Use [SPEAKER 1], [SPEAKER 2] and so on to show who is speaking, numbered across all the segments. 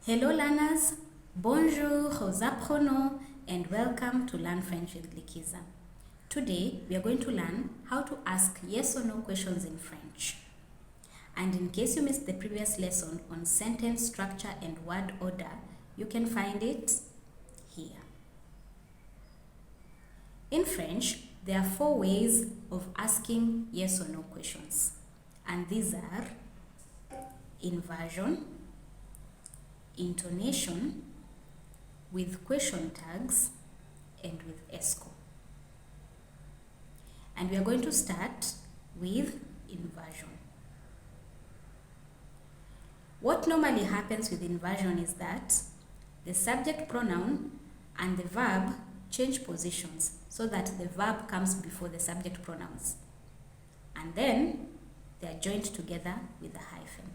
[SPEAKER 1] Hello learners, bonjour aux apprenants and welcome to Learn French with Likiza. Today we are going to learn how to ask yes or no questions in French. And in case you missed the previous lesson on sentence structure and word order, you can find it here. In French, there are 4 ways of asking yes or no questions. And these are inversion, intonation, with question tags, and with est-ce. And we are going to start with inversion. What normally happens with inversion is that the subject pronoun and the verb change positions so that the verb comes before the subject pronouns. And then they are joined together with a hyphen.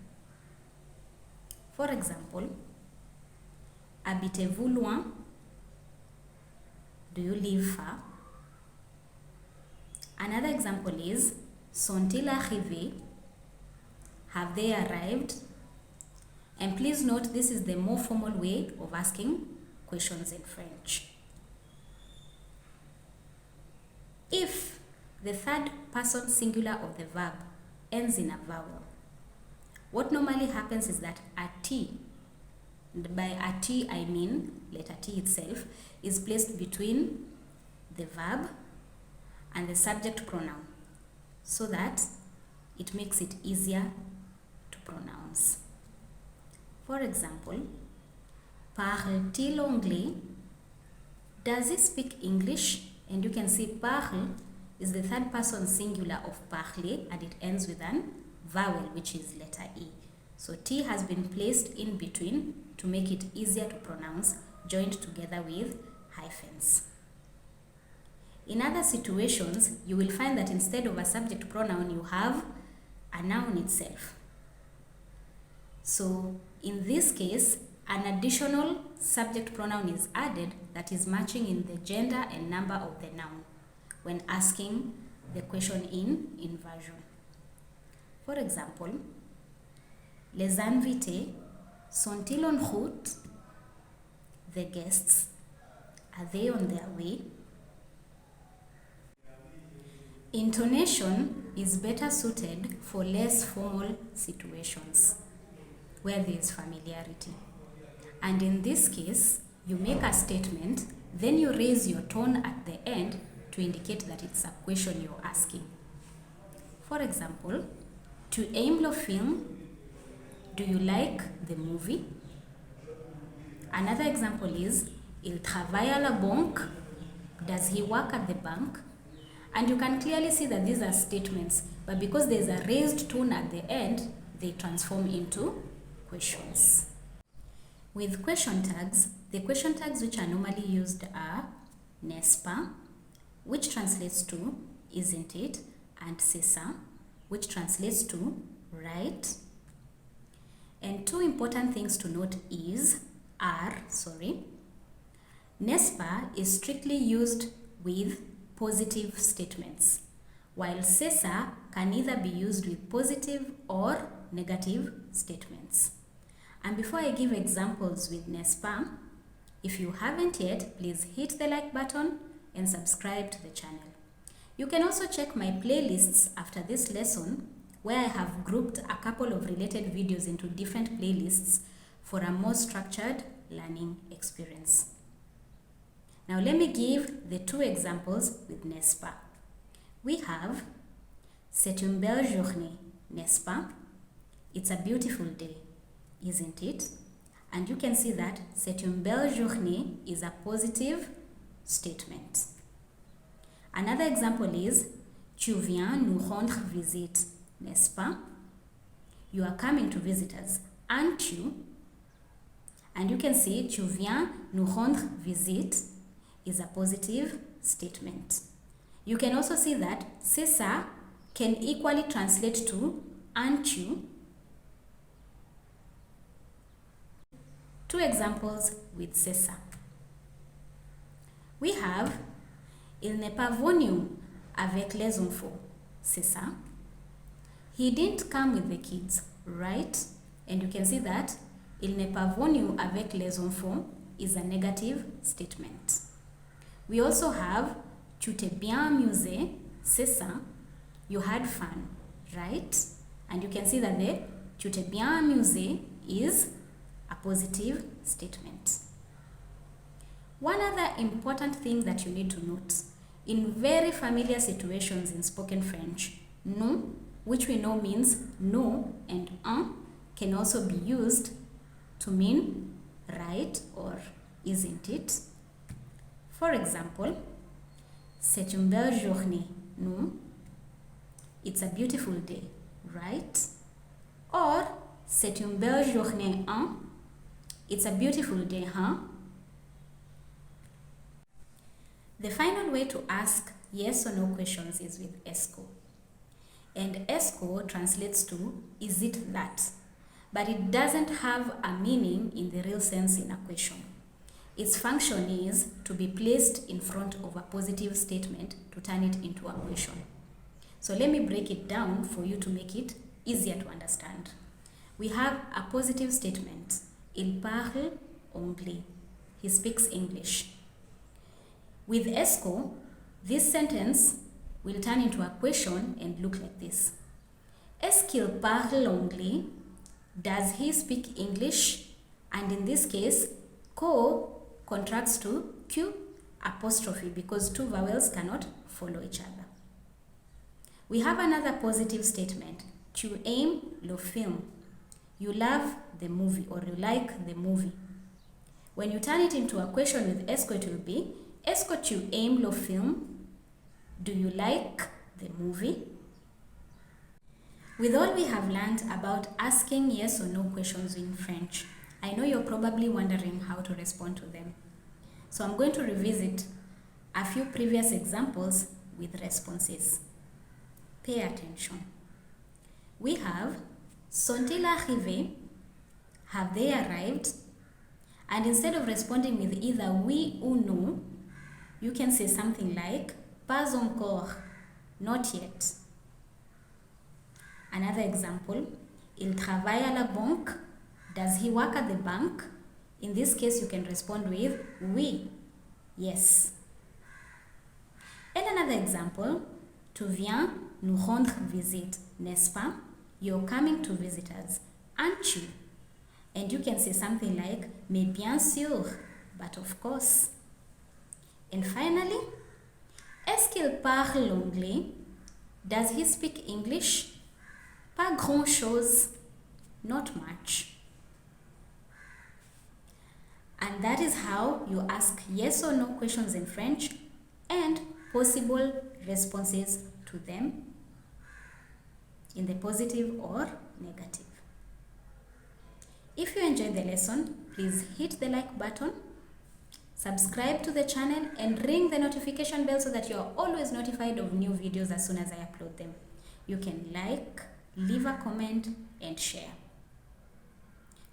[SPEAKER 1] For example, habitez-vous loin? Do you live far? Another example is sont-ils arrivés? Have they arrived? And please note, this is the more formal way of asking questions in French. If the third person singular of the verb ends in a vowel, what normally happens is that a T, and by a T I mean letter T itself, is placed between the verb and the subject pronoun so that it makes it easier to pronounce. For example, parle-t-il anglais? Does he speak English? And you can see parle is the third person singular of parler and it ends with an vowel, which is letter E. So T has been placed in between to make it easier to pronounce, joined together with hyphens. In other situations, you will find that instead of a subject pronoun, you have a noun itself. So in this case, an additional subject pronoun is added that is matching in the gender and number of the noun when asking the question in inversion. For example, les invités sont-ils en route? The guests, are they on their way? Intonation is better suited for less formal situations where there is familiarity. And in this case, you make a statement, then you raise your tone at the end to indicate that it's a question you're asking. For example, tu aimes le film? Do you like the movie? Another example is, il travaille à la banque? Does he work at the bank? And you can clearly see that these are statements, but because there's a raised tone at the end, they transform into questions. With question tags, the question tags which are normally used are n'est-ce pas, which translates to isn't it, and c'est ça, which translates to right. And 2 important things to note n'est-ce pas is strictly used with positive statements, while c'est ça can either be used with positive or negative statements. And before I give examples with n'est-ce pas, if you haven't yet, please hit the like button and subscribe to the channel. You can also check my playlists after this lesson, where I have grouped a couple of related videos into different playlists for a more structured learning experience. Now let me give the 2 examples with n'est-ce pas. We have c'est une belle journée, n'est-ce pas? It's a beautiful day, isn't it? And you can see that c'est une belle journée is a positive statement. Another example is tu viens nous rendre visite, n'est-ce pas? You are coming to visit us, aren't you? And you can see tu viens nous rendre visite is a positive statement. You can also see that c'est ça can equally translate to aren't you. 2 examples with c'est ça. We have il n'est pas venu avec les enfants, c'est ça. He didn't come with the kids, right? And you can see that Il n'est pas venu avec les enfants is a negative statement. We also have tu t'es bien amusé, c'est ça, you had fun, right? And you can see that the tu t'es bien amusé is a positive statement. One other important thing that you need to note, in very familiar situations in spoken French, nous, which we know means no, and un can also be used to mean right or isn't it. For example, c'est une belle journée, non? It's a beautiful day, right? Or, c'est une belle journée, hein? It's a beautiful day, huh? The final way to ask yes or no questions is with est-ce. And est-ce translates to is it that? But it doesn't have a meaning in the real sense in a question. Its function is to be placed in front of a positive statement to turn it into a question. So let me break it down for you to make it easier to understand. We have a positive statement. Il parle anglais. He speaks English. With est-ce, this sentence will turn into a question and look like this. Est-ce qu'il parle anglais? Does he speak English? And in this case, co contracts to Q apostrophe because two vowels cannot follow each other. We have another positive statement. Tu aimes le film. You love the movie or you like the movie. When you turn it into a question with est-ce, it will be, est-ce que tu aimes le film? Do you like the movie? With all we have learned about asking yes or no questions in French, I know you're probably wondering how to respond to them. So I'm going to revisit a few previous examples with responses. Pay attention. We have sont-ils arrivés? Have they arrived? And instead of responding with either oui or no, you can say something like pas encore, not yet. Another example, il travaille à la banque. Does he work at the bank? In this case, you can respond with oui, yes. And another example, tu viens nous rendre visite, n'est-ce pas? You're coming to visit us, aren't you? And you can say something like, mais bien sûr, but of course. And finally, est-ce qu'il parle anglais? Does he speak English? Pas grand-chose, not much. And that is how you ask yes or no questions in French and possible responses to them in the positive or negative. If you enjoyed the lesson, please hit the like button, subscribe to the channel and ring the notification bell so that you are always notified of new videos as soon as I upload them. You can like, leave a comment and share.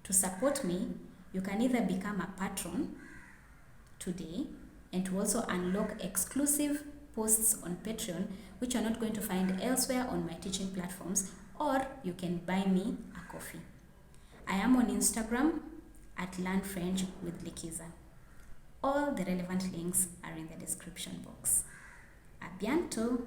[SPEAKER 1] To support me, you can either become a patron today and to also unlock exclusive posts on Patreon, which you're not going to find elsewhere on my teaching platforms, or you can buy me a coffee. I am on Instagram at Learn French with Likiza. All the relevant links are in the description box. A bientôt!